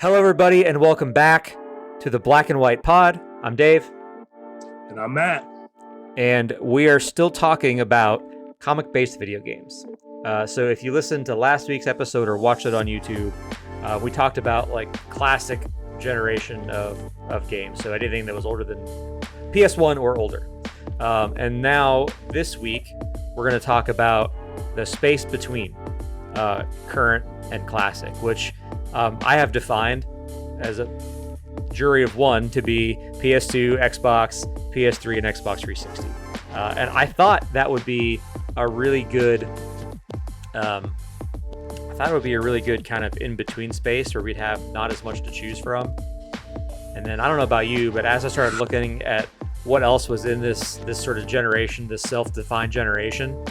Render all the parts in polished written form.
Hello, everybody, and welcome back to the Black and White Pod. I'm Dave. And I'm Matt. And we are still talking about comic-based video games. So if you listened to last week's episode or watched it on YouTube, we talked about like classic generation of games. So anything that was older than PS1 or older. And now this week, we're going to talk about the space between current and classic, which I have defined as a jury of one to be PS2, Xbox, PS3, and Xbox 360. And I thought that would be a really good kind of in-between space where we'd have not as much to choose from. And then I don't know about you, but as I started looking at what else was in this sort of generation, this self-defined generation,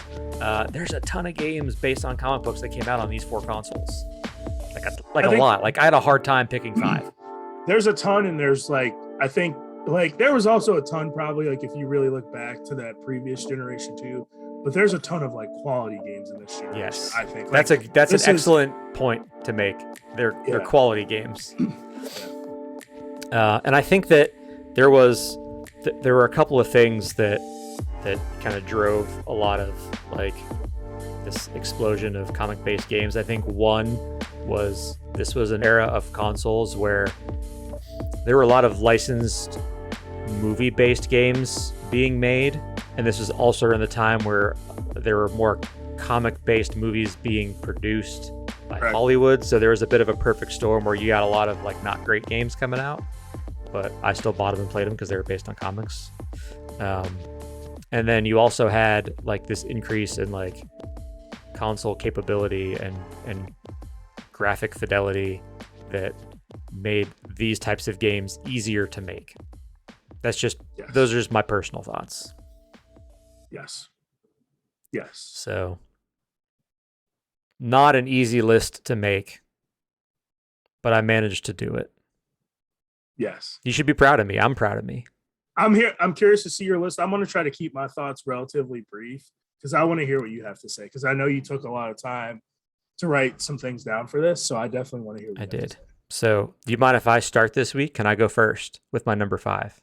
there's a ton of games based on comic books that came out on these four consoles. Like a lot. Like I had a hard time picking five. There's a ton, and there's I think there was also a ton probably if you really look back to that previous generation too. But there's a ton of quality games in this generation. Yes, I think that's an excellent point to make. They're quality games. And I think that there were a couple of things that kind of drove a lot of this explosion of comic-based games. I think one was this was an era of consoles where there were a lot of licensed movie-based games being made, and this was also in the time where there were more comic-based movies being produced by Hollywood. So there was a bit of a perfect storm where you got a lot of not great games coming out, but I still bought them and played them because they were based on comics. And then you also had this increase in console capability and graphic fidelity that made these types of games easier to make. Those are just my personal thoughts. Yes. So not an easy list to make, but I managed to do it. Yes. You should be proud of me. I'm proud of me. I'm curious to see your list. I'm going to try to keep my thoughts relatively brief because I want to hear what you have to say, because I know you took a lot of time to write some things down for this, so I definitely want to hear what you have to say. So do you mind if I start this week? Can I go first with my number 5?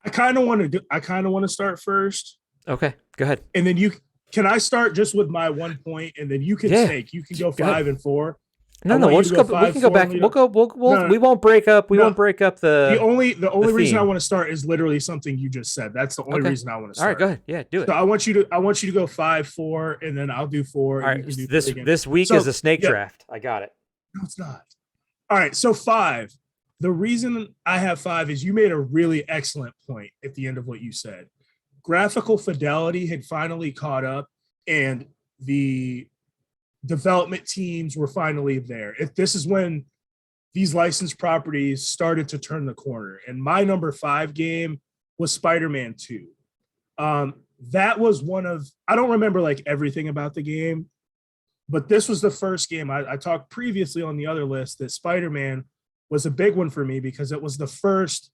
I kind of want to start first. Okay, go ahead. And then can I start just with my 1 point, and then you can go 5 and 4. No, we'll just go. We can go back. We'll go. We won't break up. We won't break up the only reason I want to start is literally something you just said. That's the only reason I want to start. All right, go ahead. Yeah, do it. So I want you to go 5, 4, and then I'll do 4. All right. This week is a snake draft. I got it. No, it's not. All right. So 5. The reason I have 5 is you made a really excellent point at the end of what you said. Graphical fidelity had finally caught up, and the development teams were finally there. This is when these licensed properties started to turn the corner. And my number 5 game was SpiderMan II. That was I don't remember everything about the game, but this was the first game. I talked previously on the other list that Spider-Man was a big one for me because it was the first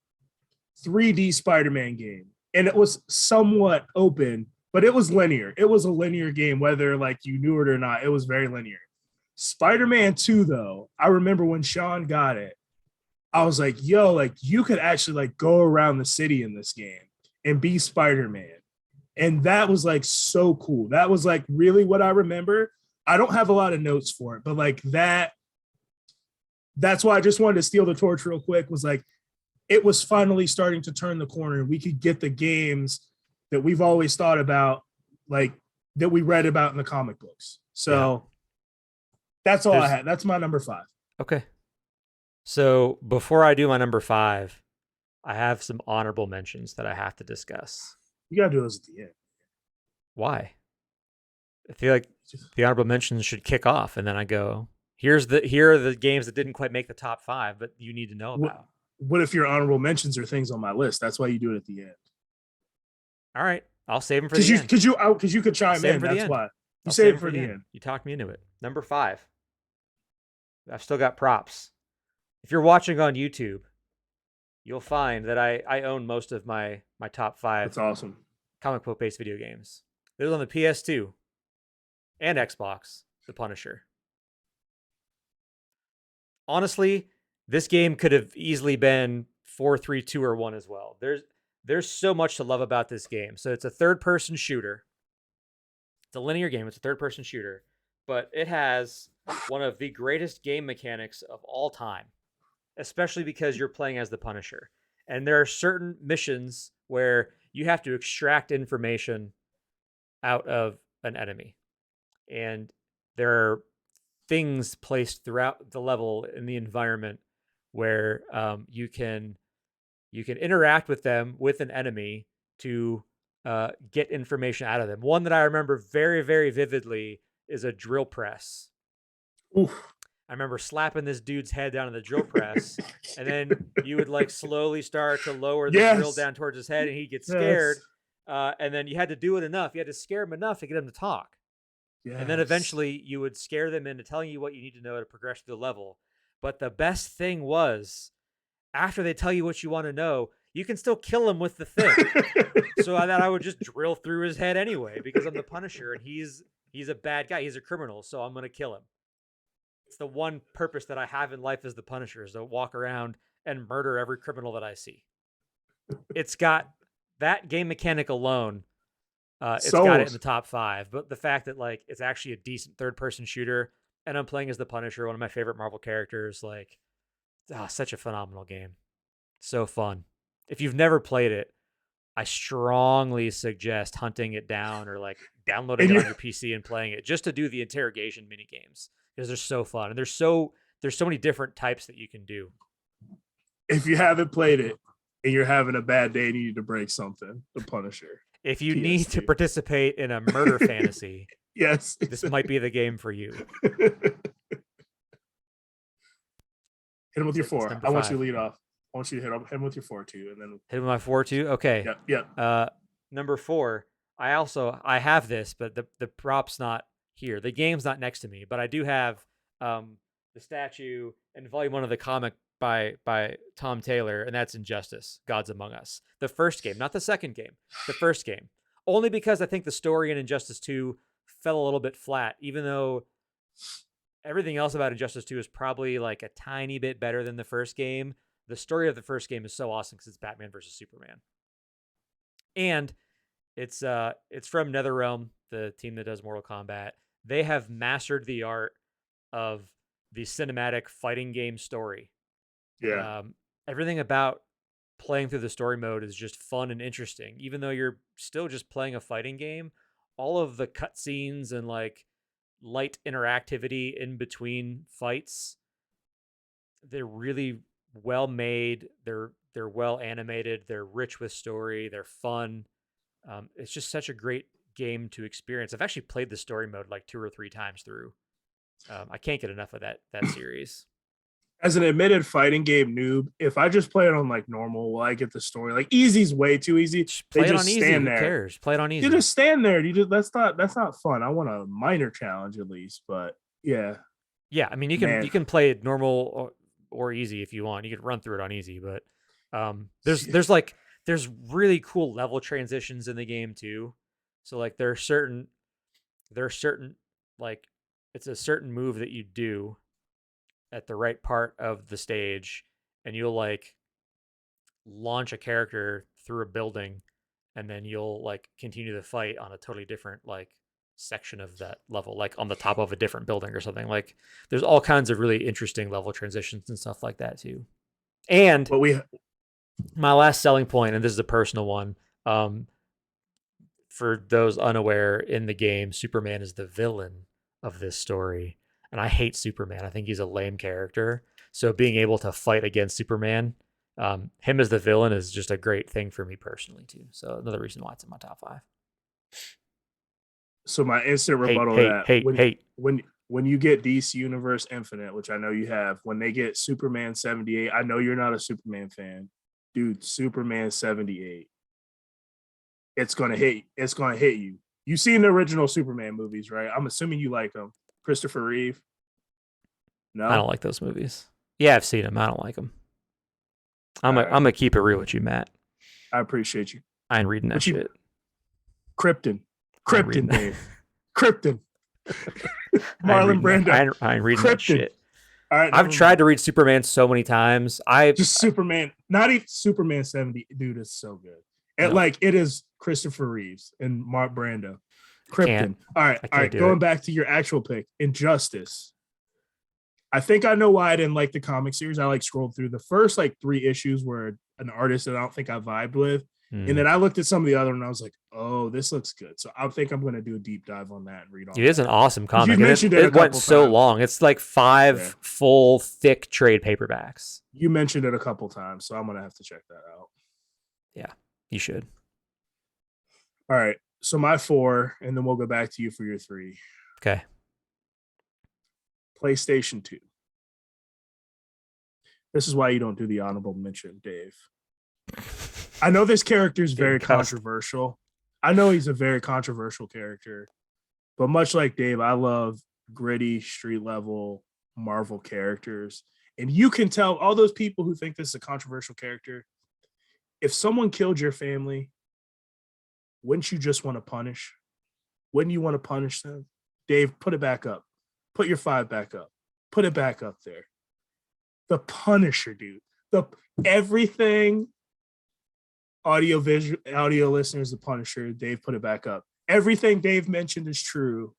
3D Spider-Man game. And it was somewhat open, but it was linear. It was a linear game, whether you knew it or not. It was very linear. Spider-Man 2, though, I remember when Sean got it, I was like, yo, you could actually go around the city in this game and be Spider-Man. And that was so cool. That was really what I remember. I don't have a lot of notes for it, but that's why I just wanted to steal the torch real quick, was it was finally starting to turn the corner, and we could get the games that we've always thought about, that we read about in the comic books. So that's all I had. That's my number 5. Okay. So before I do my number 5, I have some honorable mentions that I have to discuss. You got to do those at the end. Why? I feel like the honorable mentions should kick off, and then I go, here are the games that didn't quite make the top 5, but you need to know about. What if your honorable mentions are things on my list? That's why you do it at the end. All right, I'll save them for the end. Because you could chime in. That's why you save it for the end. You talked me into it. Number 5. I've still got props. If you're watching on YouTube, you'll find that I own most of my top 5. That's awesome. Comic book based video games. It was on the PS2 and Xbox. The Punisher. honestly, this game could have easily been 4-3-2 or 1 as well. There's so much to love about this game. So it's a third-person shooter. It's a linear game. It's a third-person shooter, but it has one of the greatest game mechanics of all time, especially because you're playing as the Punisher. And there are certain missions where you have to extract information out of an enemy. And there are things placed throughout the level in the environment where you can interact with them with an enemy to get information out of them. One that I remember very, very vividly is a drill press. Oof. I remember slapping this dude's head down in the drill press, and then you would like slowly start to lower the drill down towards his head, and he'd get scared. And then you had to do it enough. You had to scare him enough to get him to talk. Yes. And then eventually you would scare them into telling you what you need to know to progress through the level. But the best thing was, after they tell you what you want to know, you can still kill him with the thing. So that I would just drill through his head anyway, because I'm the Punisher and he's a bad guy. He's a criminal, so I'm going to kill him. It's the one purpose that I have in life as the Punisher, is to walk around and murder every criminal that I see. It's got that game mechanic alone. It's got it in the top 5. But the fact that like it's actually a decent third-person shooter, and I'm playing as the Punisher, one of my favorite Marvel characters, like, such a phenomenal game. So fun. If you've never played it, I strongly suggest hunting it down or like downloading it on your PC and playing it just to do the interrogation mini games, because they're so fun and there's so many different types that you can do. If you haven't played it and you're having a bad day and you need to break something, the Punisher. If you need to participate in a murder fantasy, yes, this might be the game for you. Hit him with your 4. I want you to lead off. I want you to hit him with your 4 too, and then hit him with my 4 too. Okay. Yep. Number 4. I have this, but the prop's not here. The game's not next to me, but I do have the statue and volume 1 of the comic by Tom Taylor, and that's Injustice: Gods Among Us. The first game, not the second game. The first game. Only because I think the story in Injustice 2 fell a little bit flat, even though everything else about Injustice 2 is probably like a tiny bit better than the first game. The story of the first game is so awesome because it's Batman versus Superman. And it's from NetherRealm, the team that does Mortal Kombat. They have mastered the art of the cinematic fighting game story. Yeah. Everything about playing through the story mode is just fun and interesting. Even though you're still just playing a fighting game, all of the cutscenes and like light interactivity in between fights, they're really well made. They're well animated. They're rich with story. They're fun. It's just such a great game to experience. I've actually played the story mode like 2 or 3 times through. I can't get enough of that series. As an admitted fighting game noob, if I just play it on like normal, will I get the story? Like easy's way too easy. Play it on easy. Who cares? Play it on easy. You just stand there. That's not fun. I want a minor challenge at least, but yeah. Yeah, I mean you can play it normal or easy if you want. You can run through it on easy, but there's really cool level transitions in the game too. So like there are certain like it's a certain move that you do at the right part of the stage, and you'll like launch a character through a building, and then you'll like continue the fight on a totally different like section of that level, like on the top of a different building or something. Like there's all kinds of really interesting level transitions and stuff like that too. And my last selling point, and this is a personal one, for those unaware, in the game, Superman is the villain of this story. And I hate Superman. I think he's a lame character. So being able to fight against Superman, him as the villain, is just a great thing for me personally too. So another reason why it's in my top 5. So my instant rebuttal to that, when you get DC Universe Infinite, which I know you have, when they get Superman 78, I know you're not a Superman fan. Dude, Superman 78. It's gonna hit you. You've seen the original Superman movies, right? I'm assuming you like them. Christopher Reeve. No, I don't like those movies. Yeah, I've seen them. I don't like them. I'm gonna keep it real with you, Matt. I appreciate you. I ain't reading that shit. Krypton, Dave. Krypton. Marlon Brando. I ain't reading that shit. All right, I've never tried mind. to read Superman so many times. I Just Superman, not even Superman 70, dude, is so good. And no, like it is Christopher Reeves and Mark Brando. I can't. Krypton. All right, I all can't right. do it. Going back to your actual pick, Injustice. I think I know why I didn't like the comic series. I like scrolled through the first like 3 issues where an artist that I don't think I vibed with. And Mm. then I looked at some of the other and I was like, oh, this looks good. So I think I'm going to do a deep dive on that and read all It is an that. awesome Because you comic, and mentioned it a it went couple so times. long. It's like Yeah. 5 full thick trade paperbacks. You mentioned it a couple times. So I'm going to have to check that out. Yeah, you should. All right. So my 4, and then we'll go back to you for your 3. Okay. PlayStation 2. This is why you don't do the honorable mention, Dave. I know this character is very controversial. I know he's a very controversial character, but much like Dave, I love gritty, street level Marvel characters. And you can tell all those people who think this is a controversial character, if someone killed your family, wouldn't you just want to punish? Wouldn't you want to punish them? Dave, put it back up. Put your 5 back up. Put it back up there. The Punisher, dude. The everything audio listeners, the Punisher. Dave, put it back up. Everything Dave mentioned is true.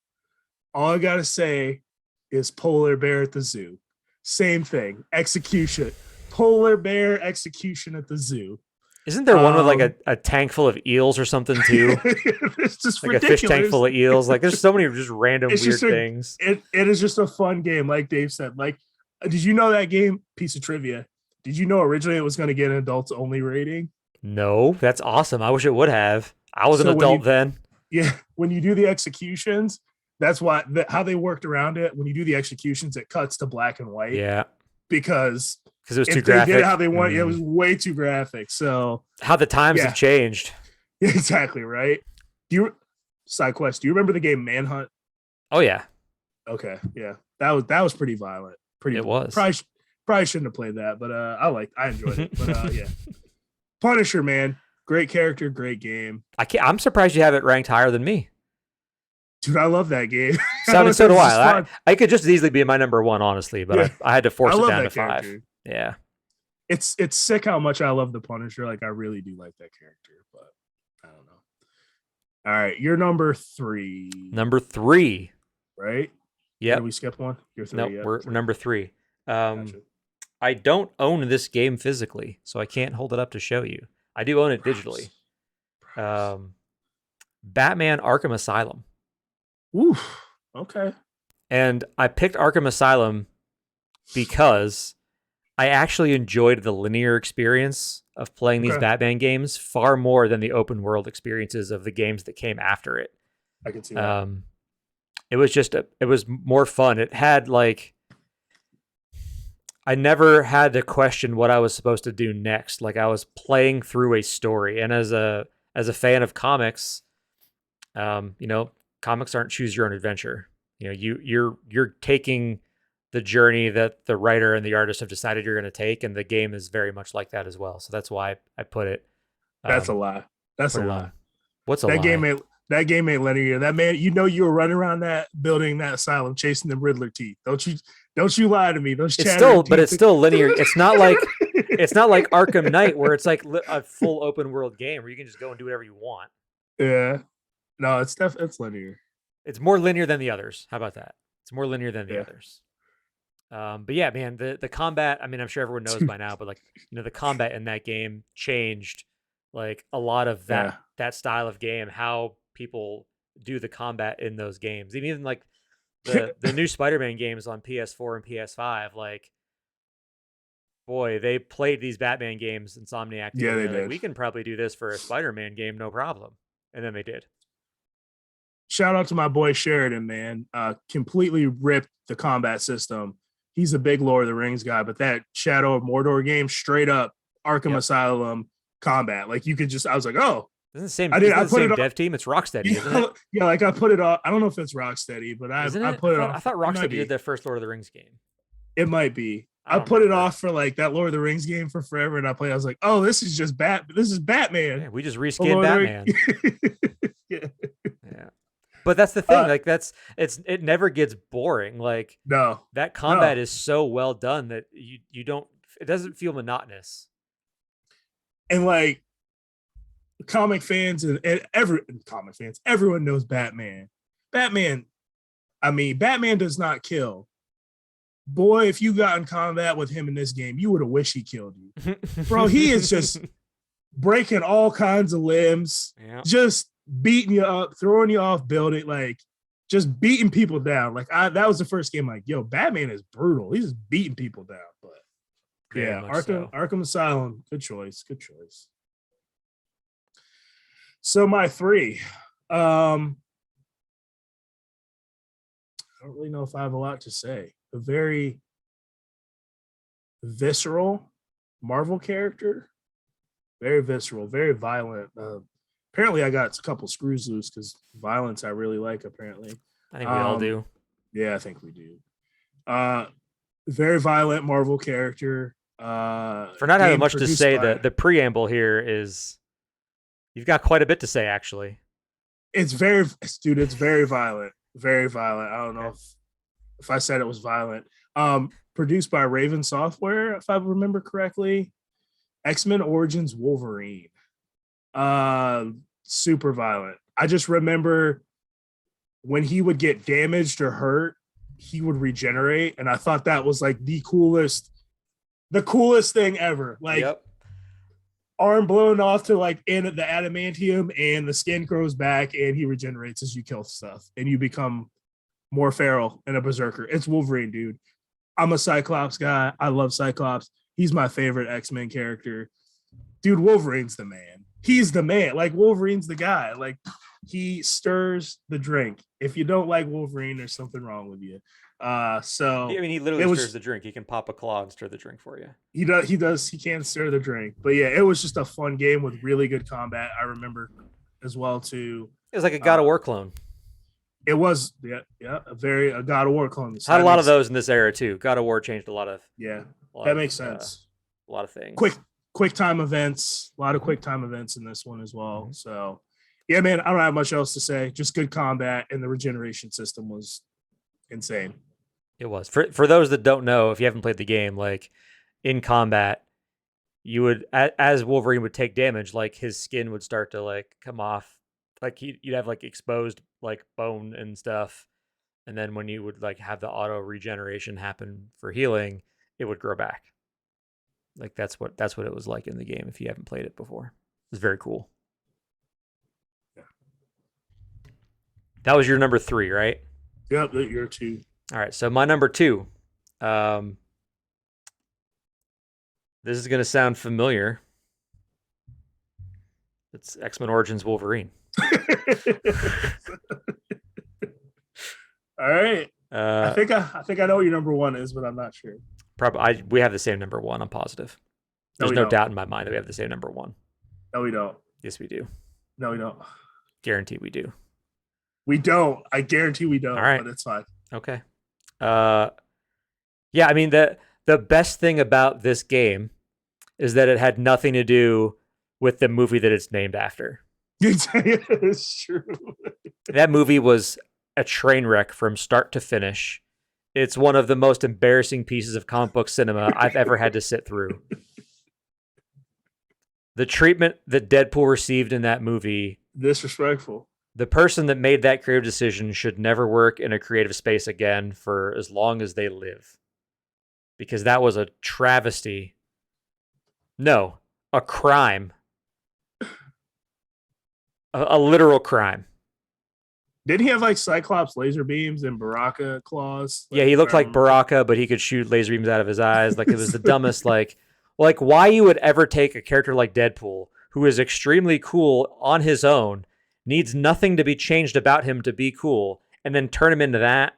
All I gotta say is polar bear at the zoo. Same thing. Execution. Polar bear execution at the zoo. Isn't there one with like a tank full of eels or something too? It's just like ridiculous. A fish tank full of eels. Like there's so many just random It's weird just things. It is just a fun game, like Dave said. Like, did you know that game? Piece of trivia. Did you know originally it was going to get an adults only rating? No, that's awesome. I wish it would have. I was an adult then. Yeah, when you do the executions, that's why how they worked around it. When you do the executions, it cuts to black and white. Yeah, because it was too if graphic. They did it how they want. It was way too graphic. So how the times have changed. Exactly right. Side quest? Do you remember the game Manhunt? Oh yeah. Okay, yeah, that was pretty violent. It was probably shouldn't have played that, but I enjoyed it. But yeah, Punisher, man, great character, great game. I'm surprised you have it ranked higher than me. Dude, I love that game. So do I. I could just as easily be my number 1, honestly, but I had to force it down to 5. Character. Yeah. It's sick how much I love the Punisher. Like I really do like that character, but I don't know. All right, you're number 3. Number 3. Right? Yeah. Did we skip one? You're 3. No, yep. We're number 3. Gotcha. I don't own this game physically, so I can't hold it up to show you. I do own it digitally. Batman Arkham Asylum. Oof. Okay. And I picked Arkham Asylum because I actually enjoyed the linear experience of playing these Batman games far more than the open world experiences of the games that came after it. I can see that. It was just it was more fun. It had like I never had to question what I was supposed to do next. Like I was playing through a story, and as a fan of comics, comics aren't choose your own adventure. You're taking the journey that the writer and the artist have decided you're going to take, and the game is very much like that as well. So that's why I put it. That's a lie. That's a lie. What's a lie? That game ain't linear. That man, you were running around that building, that asylum, chasing them Riddler teeth. Don't you lie to me. Those it's still linear. It's not like Arkham Knight where it's like a full open world game where you can just go and do whatever you want. Yeah. No, it's linear. It's more linear than the others. How about that? It's more linear than the others. But yeah, man, the combat, I mean, I'm sure everyone knows by now, but like, the combat in that game changed like a lot of that style of game, how people do the combat in those games. Even like the new Spider-Man games on PS4 and PS5, like, boy, they played these Batman games, Insomniac. Yeah, they did. Like, we can probably do this for a Spider-Man game, no problem. And then they did. Shout out to my boy Sheridan, man. Completely ripped the combat system. He's a big Lord of the Rings guy, but that Shadow of Mordor game, straight up Arkham Asylum combat. Like you could just, I was like, oh. Isn't the same dev team? It's Rocksteady, isn't it? Yeah, like I put it off. I don't know if it's Rocksteady, but I put it off. I thought Rocksteady did the first Lord of the Rings game. It might be. I put it off for like that Lord of the Rings game for forever, and I played. I was like, oh, this is just This is Batman. Yeah, we just reskinned Batman. Yeah. But that's the thing. Like it never gets boring. Like No, that combat is so well done that you don't. It doesn't feel monotonous. and like comic fans and comic fans, everyone knows Batman. Batman, I mean, Batman does not kill. Boy, if you got in combat with him in this game, you would have wished he killed you. Bro, he is just breaking all kinds of limbs, just beating you up, throwing you off building, like just beating people down. Like that was the first game, like, yo, Batman is brutal. He's just beating people down. But yeah, Arkham Asylum, good choice. So my 3. I don't really know if I have a lot to say. A very visceral Marvel character, very visceral, very violent. Apparently, I got a couple screws loose because violence I really like. Apparently, I think we all do. Yeah, I think we do. Very violent Marvel character. For not having much to say, the preamble here is you've got quite a bit to say. Actually, it's very violent. Very violent. I don't know if I said it was violent. Produced by Raven Software, if I remember correctly. XMen Origins Wolverine. Super violent. I just remember when he would get damaged or hurt, he would regenerate, and I thought that was like the coolest thing ever. Like arm blown off to like in the adamantium, and the skin grows back, and he regenerates as you kill stuff, and you become more feral and a berserker. It's Wolverine, dude. I'm a Cyclops guy. I love Cyclops. He's my favorite X-Men character. Dude, Wolverine's the man. He's the man. Like, Wolverine's the guy. Like, he stirs the drink. If you don't like Wolverine, there's something wrong with you. So I mean, he literally stirs the drink. He can pop a claw and stir the drink for you. He does. He can stir the drink. But yeah, it was just a fun game with really good combat. I remember as well too. It was like a God of War clone. It was, a God of War clone. Had a lot of those in this era too. God of War changed a lot of. Yeah, that makes sense. A lot of things. Quick time events. A lot of quick time events in this one as well. So, yeah, man, I don't have much else to say. Just good combat, and the regeneration system was insane. It was. For those that don't know, if you haven't played the game, like in combat, you would, as Wolverine would take damage, like his skin would start to like come off. Like you'd have like exposed like bone and stuff, and then when you would like have the auto regeneration happen for healing, it would grow back. Like that's what it was like in the game. If you haven't played it before, it's very cool. Yeah. That was your number 3, right? Yep, your 2. All right, so my number 2. This is gonna sound familiar. It's X-Men Origins Wolverine. All right. I think I know what your number 1 is, but I'm not sure. Probably we have the same number 1. I'm positive. There's no doubt in my mind that we have the same number 1. No, we don't. Yes, we do. No, we don't. Guarantee we do. We don't. I guarantee we don't. All right, but it's fine. Okay. Yeah. I mean the best thing about this game is that it had nothing to do with the movie that it's named after. It's true. That movie was a train wreck from start to finish. It's one of the most embarrassing pieces of comic book cinema I've ever had to sit through. The treatment that Deadpool received in that movie, disrespectful. The person that made that creative decision should never work in a creative space again for as long as they live. Because that was a travesty. No, a crime. A literal crime. Didn't he have like Cyclops laser beams and Baraka claws? Yeah, he looked like Baraka, but he could shoot laser beams out of his eyes. Like it was the dumbest, like why you would ever take a character like Deadpool, who is extremely cool on his own, needs nothing to be changed about him to be cool, and then turn him into that.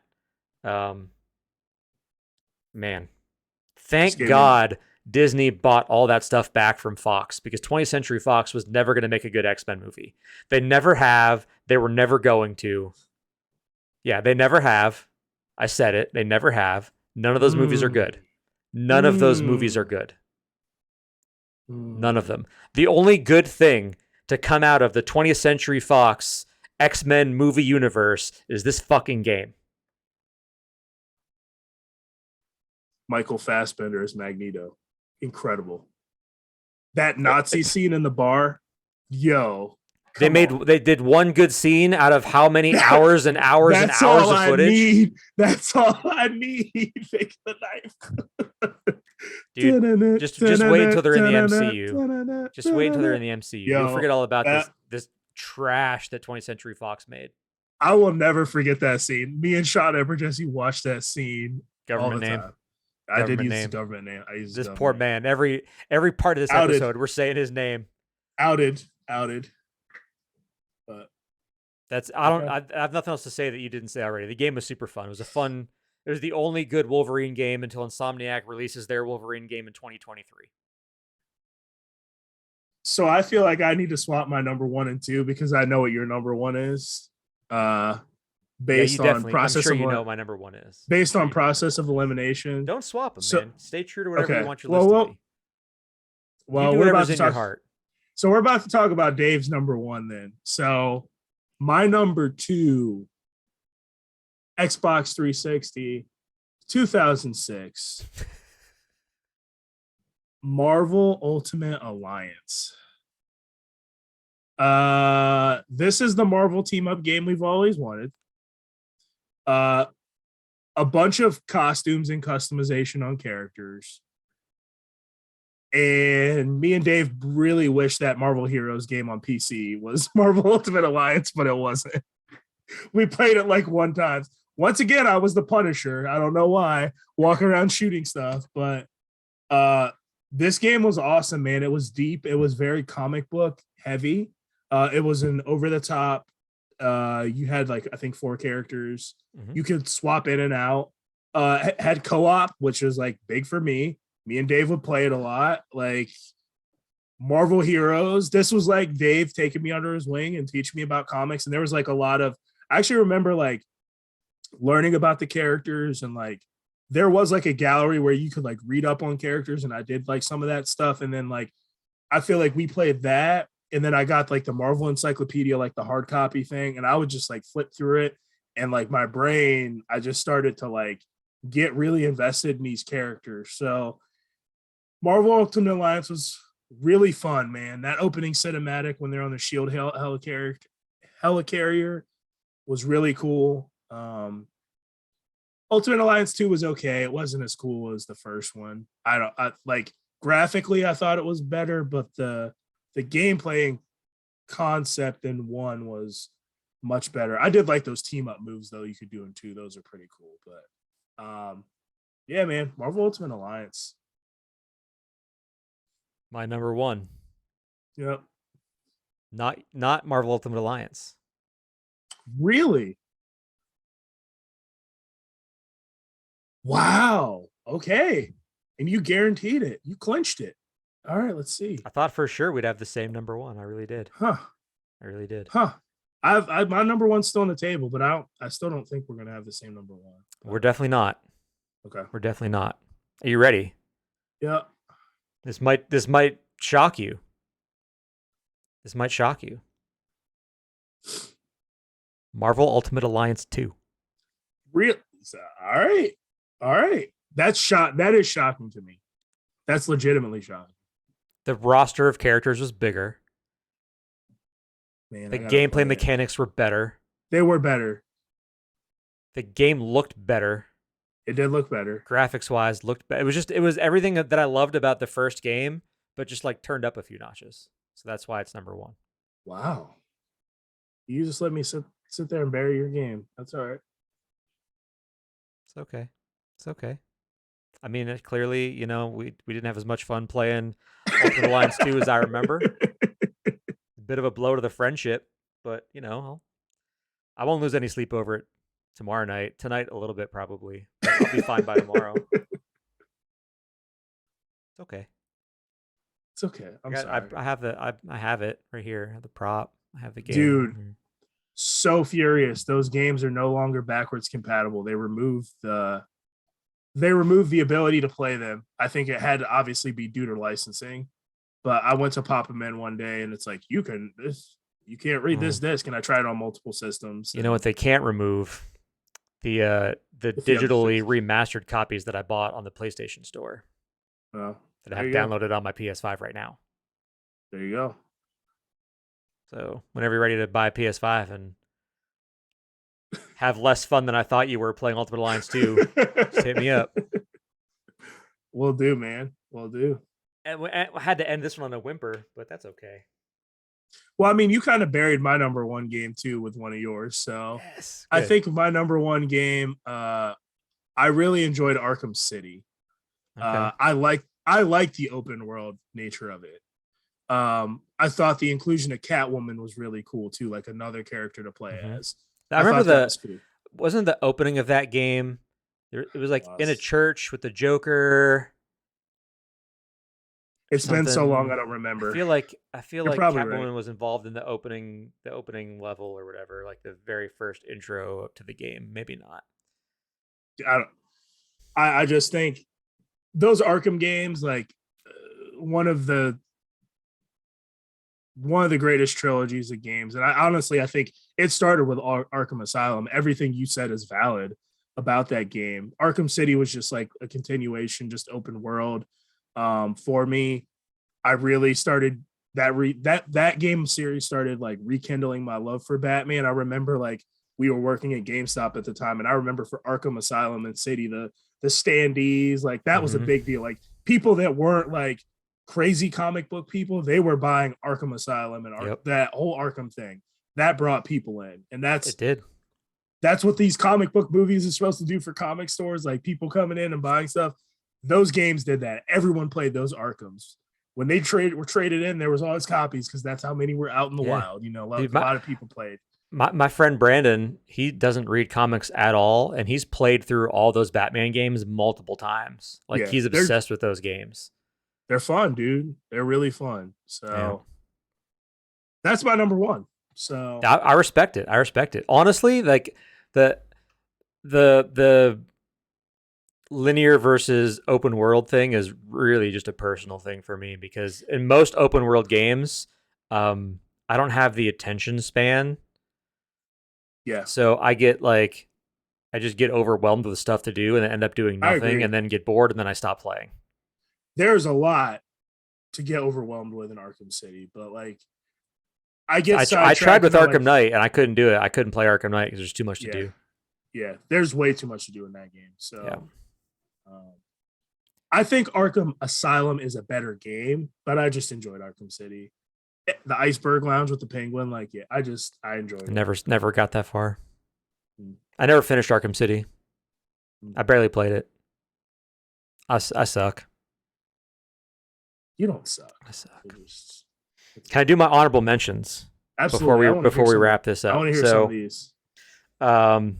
Man. Thank God Disney bought all that stuff back from Fox, because 20th Century Fox was never going to make a good X-Men movie. They never have. They were never going to. Yeah, they never have. I said it. They never have. None of those movies are good. None of those movies are good. None of them. The only good thing to come out of the 20th Century Fox X-Men movie universe is this fucking game. Michael Fassbender as Magneto. Incredible. That Nazi scene in the bar, yo. They did one good scene out of how many hours and hours and hours of footage? That's all I need. Fix the knife. Dude, just wait until they're in the MCU. Just wait until they're in the MCU. You'll forget all about this trash that 20th Century Fox made. I will never forget that scene. Me and Sean Ever Jesse watched that scene. Government name. Time. I did use the government name. I used this poor man. Every part of this episode, we're saying his name. Outed. But that's I have nothing else to say that you didn't say already. The game was super fun. It was the only good Wolverine game until Insomniac releases their Wolverine game in 2023. So I feel like I need to swap my number 1 and 2 because I know what your number 1 is. Based on process, I'm sure you know what my number 1 is. Based on process of elimination. Don't swap them, man. Stay true to whatever you want your list to be. Well, we're about to talk. Your heart. So we're about to talk about Dave's number 1 then. So my number 2, Xbox 360, 2006, Marvel Ultimate Alliance. This is the Marvel team-up game we've always wanted. A bunch of costumes and customization on characters. And me and Dave really wish that Marvel Heroes game on PC was Marvel Ultimate Alliance, but it wasn't. We played it like one time. Once again, I was the Punisher. I don't know why. Walking around shooting stuff. But this game was awesome, man. It was deep. It was very comic book heavy. It was an over-the-top. You had, like, I think 4 characters. Mm-hmm. You could swap in and out. Had co-op, which was, like, big for me. Me and Dave would play it a lot. Like, Marvel Heroes. This was, like, Dave taking me under his wing and teaching me about comics. And there was, like, a lot of... I actually remember, like, learning about the characters. And, like, there was, like, a gallery where you could, like, read up on characters. And I did, like, some of that stuff. And then, like, I feel like we played that. And then I got like the Marvel Encyclopedia, like the hard copy thing. And I would just like flip through it. And like my brain, I just started to like get really invested in these characters. So Marvel Ultimate Alliance was really fun, man. That opening cinematic when they're on the SHIELD helicarrier was really cool. Ultimate Alliance 2 was okay. It wasn't as cool as the first one. I like graphically, I thought it was better, but the gameplay concept in 1 was much better. I did like those team up moves though you could do in 2. Those are pretty cool. But yeah, man, Marvel Ultimate Alliance. My number 1. Yep. Not Marvel Ultimate Alliance. Really? Wow. Okay. And you guaranteed it. You clinched it. All right, let's see. I thought for sure we'd have the same number 1. I really did. Huh. I really did. Huh. I've my number 1's still on the table, but I still don't think we're gonna have the same number 1. We're definitely not. Okay. We're definitely not. Are you ready? Yeah. This might shock you. This might shock you. Marvel Ultimate Alliance 2. Real. All right. That is shocking to me. That's legitimately shocking. The roster of characters was bigger. Man, the gameplay mechanics were better. They were better. The game looked better. It did look better. Graphics wise, looked better. It was everything that I loved about the first game, but just like turned up a few notches. So that's why it's number 1. Wow. You just let me sit there and bury your game. That's all right. It's okay. It's okay. I mean, clearly, you know, we didn't have as much fun playing Ultimate Alliance 2 as I remember. A bit of a blow to the friendship, but, you know, I won't lose any sleep over it tomorrow night. Tonight, a little bit, probably. But I'll be fine by tomorrow. It's okay. It's okay. I'm sorry. I have it right here. I have the prop. I have the game. Dude, so furious. Those games are no longer backwards compatible. They removed the ability to play them. I think it had to obviously be due to licensing, but I went to pop them in one day and it's like, You can't read this Mm. disc, and I tried it on multiple systems. You know what they can't remove? The If you have the digitally fix, remastered copies that I bought on the PlayStation Store well, that I there have you go. downloaded on my PS5 right now. There you go. So whenever you're ready to buy a PS5 and have less fun than I thought you were playing Ultimate Alliance 2, just hit me up. Will do, man. Will do. And I had to end this one on a whimper, but that's okay. Well, I mean, you kind of buried my number one game too with one of yours. So Yes, I good. think my number one game, I really enjoyed Arkham City. Okay. I like the open world nature of it. I thought the inclusion of Catwoman was really cool too, like another character to play Mhm. as. I I remember thought that was cool. wasn't the opening of that game. It was like in a church with the Joker. Or It's been so long, something. I don't remember. I feel You're like probably right. Catwoman was involved in the opening level or whatever, like the very first intro to the game. Maybe not. I don't. I just think those Arkham games, like one of the greatest trilogies of games, and I think it started with Arkham Asylum. Everything you said is valid about that game. Arkham City was just like a continuation, just open world. For me, I really started that game series started like rekindling my love for Batman. I remember like we were working at GameStop at the time, and I remember for Arkham Asylum and City, the standees, like that was a Mhm. big deal. Like people that weren't like crazy comic book people, they were buying Arkham Asylum and Yep. that whole Arkham thing. That brought people in, and It did. that's what these comic book movies are supposed to do for comic stores, like people coming in and buying stuff. Those games did that. Everyone played those Arkhams. When they were traded in, there was always copies because that's how many were out in the Yeah. wild. You know, Dude, a lot of people played. my friend Brandon, he doesn't read comics at all, and he's played through all those Batman games multiple times. Like Yeah, he's obsessed with those games. they're fun, dude. They're really fun. Yeah. So that's my number one. So I respect it. I respect it. Honestly, like the the linear versus open world thing is really just a personal thing for me because in most open world games, I don't have the attention span. yeah, So I just get overwhelmed with stuff to do and then end up doing I nothing agree. and then get bored and then I stop playing. There's a lot to get overwhelmed with in Arkham City, but like I get I tried sidetracked with and I Arkham like, Knight and I couldn't do it. I couldn't play Arkham Knight because there's too much to yeah, do. yeah. There's way too much to do in that game. Yeah. So um, I think Arkham Asylum is a better game, but I just enjoyed Arkham City. The Iceberg Lounge with the Penguin, like yeah, I enjoyed I it. never got that far. Mm. I never finished Arkham City. I barely played it. I suck. You don't suck. I suck. Just, Can I do my honorable mentions absolutely. before we wrap this I up? want to hear some of these. Um,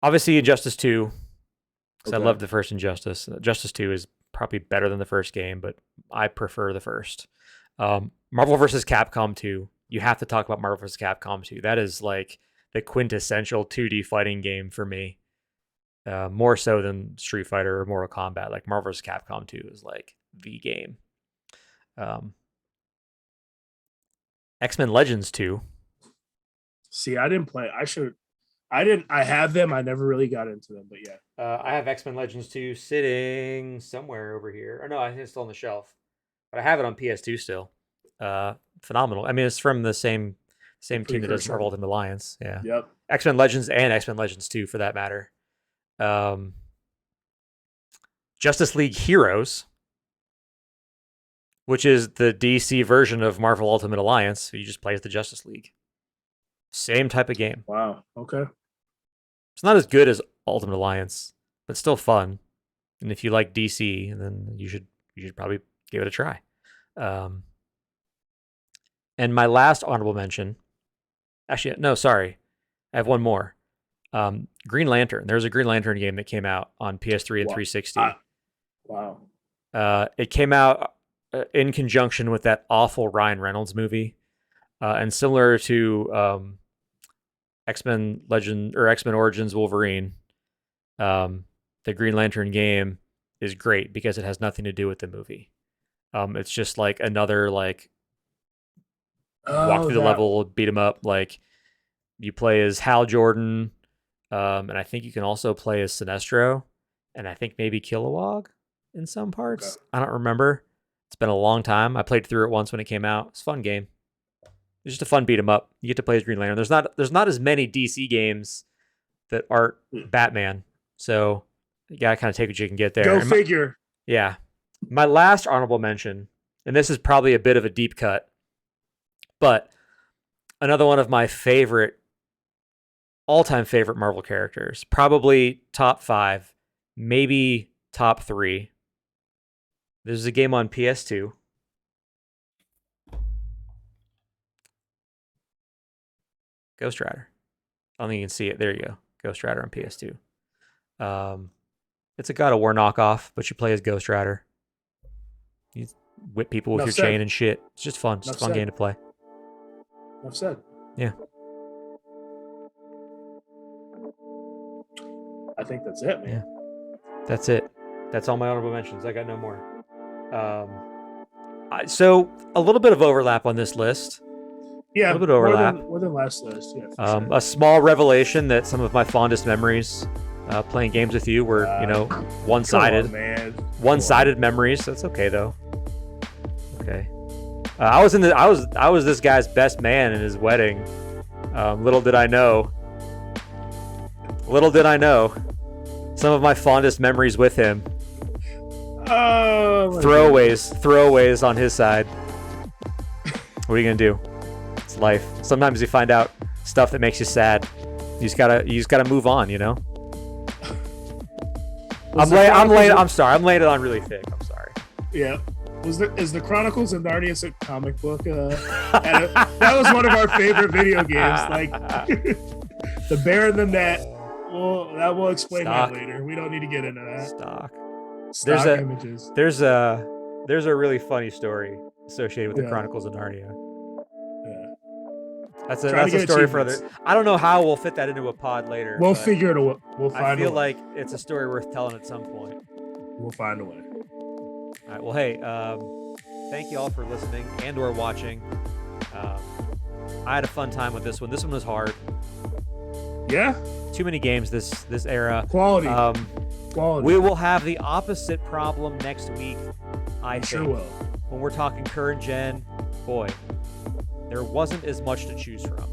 obviously Injustice 2, because I loved the first Injustice. Justice 2 is probably better than the first game, but I prefer the first. Marvel vs. Capcom 2. You have to talk about Marvel vs. Capcom 2. That is like the quintessential 2D fighting game for me. More so than Street Fighter or Mortal Kombat. Like Marvel vs. Capcom 2 is like the game. X-Men Legends 2. See, I didn't play. I should. I didn't. I have them. I never really got into them, but yeah. I have X-Men Legends 2 sitting somewhere over here. Or no, I think it's still on the shelf. But I have it on PS2 still. Phenomenal. I mean, it's from the same team that does Precursor. Marvel Ultimate Alliance. Yeah. Yep. X-Men Legends and X-Men Legends 2 for that matter. Justice League Heroes, which is the DC version of Marvel Ultimate Alliance. You just play as the Justice League. Same type of game. Wow. Okay. It's not as good as Ultimate Alliance, but still fun. And if you like DC, then you should probably give it a try. And my last honorable mention, actually, no, sorry, I have one more. Green Lantern. There's a Green Lantern game that came out on PS3 and 360. Wow. It came out in conjunction with that awful Ryan Reynolds movie, and similar to X-Men Legend or X-Men Origins Wolverine. The Green Lantern game is great because it has nothing to do with the movie. It's just like another like walk Oh, through the that. level, beat them up. Like you play as Hal Jordan, and I think you can also play as Sinestro, and I think maybe Kilowog in some Okay. parts. I don't remember. It's been a long time. I played through it once when it came out. It's a fun game. It's just a fun beat 'em up. You get to play as Green Lantern. There's not as many DC games that aren't Batman, so you gotta kind of take what you can get there. Go figure. Yeah, my last honorable mention, and this is probably a bit of a deep cut, but another one of my all-time favorite Marvel characters, probably top 5, maybe top 3. There's a game on PS2. Ghost Rider. I don't think you can see it. There you go. Ghost Rider on PS2. It's a God of War knockoff, but you play as Ghost Rider. You whip people with your chain and shit. It's just fun. It's a fun game to play. Enough said. Yeah. I think that's it, man. Yeah. That's it. That's all my honorable mentions. I got no more. So a little bit of overlap on this list. Yeah, a little bit of overlap. More than last list. Yeah, for sure. A small revelation that some of my fondest memories playing games with you were, one-sided. Come on, man. One-sided memories. That's okay though. Okay. I was this guy's best man in his wedding. Little did I know. Some of my fondest memories with him. Oh. Throwaways on his side. What are you gonna do? It's life. Sometimes you find out stuff that makes you sad. You just gotta move on, you know. I'm sorry. I'm laying it on really thick. I'm sorry. Yeah. Is the Chronicles of Narnia a comic book? That was one of our favorite video games. Like The Bear in the Net. Well, that will explain that later. We don't need to get into that. Stock images. There's a really funny story associated with the Chronicles of Narnia. Yeah. That's a story for other. I don't know how we'll fit that into a pod later. We'll figure it out. We'll find a way. I feel like it's a story worth telling at some point. We'll find a way. All right. Well, hey, thank you all for listening and/or watching. I had a fun time with this one. This one was hard. Yeah. Too many games this era. Quality. We will have the opposite problem next week. I think. Sure will. When we're talking current gen, boy, there wasn't as much to choose from.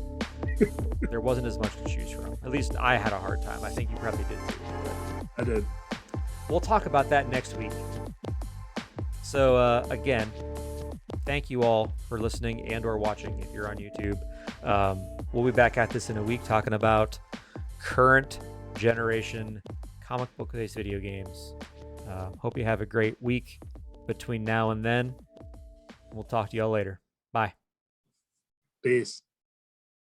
At least I had a hard time. I think you probably did too. I did. We'll talk about that next week. So again, thank you all for listening and/or watching if you're on YouTube. We'll be back at this in a week talking about current generation comic book-based video games. Hope you have a great week between now and then. We'll talk to y'all later. Bye. Peace.